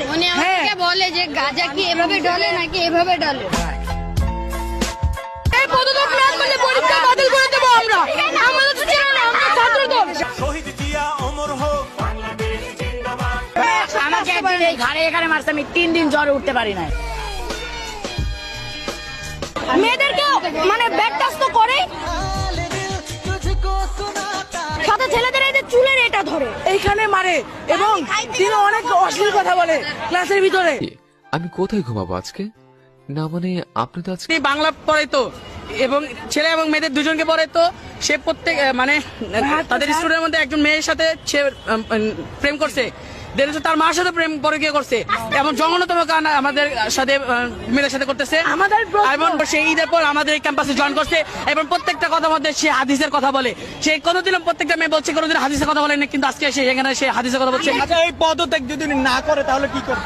পারে। উনি আমাকে বলে যে গাঁজা কি এভাবে ঢলে নাকি এভাবে ঢলে। এই পদত্যাগ না করলে পরীক্ষা বাতিল করে দেব আমরা। আমাদের তো ছিল না, আমরা ছাত্রদল। শহীদ জিয়া অমর হোক, বাংলাদেশ জিন্দাবাদ। আমাকে একদিন এই ঘাড়ে এখানে মারছে, আমি 3 দিন জ্বরে উঠতে পারি না। মেয়েদেরকে মানে ব্যাড টাচ তো করে, সাথে ছেলেদের এই যে চুলের এটা ধরে এইখানে মারে এবং তিনি অনেক অশ্লীল কথা বলে ক্লাসের ভিতরে। আমি কোথায় ঘুমাবো আজকে? না মানে আপনি তো আজকে বাংলা পড়ে তো, এবং ছেলে এবং মেয়েদের দুজনকে পড়ে তো, সে প্রত্যেক মানে তাদের স্টুডেন্টের মধ্যে একজন মেয়ের সাথে সে প্রেম করছে, তার মার সাথে প্রেম পরে গিয়ে করছে, এবং জঘন্যতম কারণ আমাদের সাথে মেয়েদের সাথে করতেছে। আমাদের এবং সে ঈদের পর আমাদের এই ক্যাম্পাসে জয়েন করছে এবং প্রত্যেকটা কথার মধ্যে সে হাদিসের কথা বলে। সে কোনোদিনও প্রত্যেকটা মেয়ে বলছে কোনোদিন হাদিসের কথা বলেনি, কিন্তু আজকে সে এখানে সে হাদিসের কথা বলছে। আচ্ছা, এই পদত্যাগ যদি না করে তাহলে কি করবে?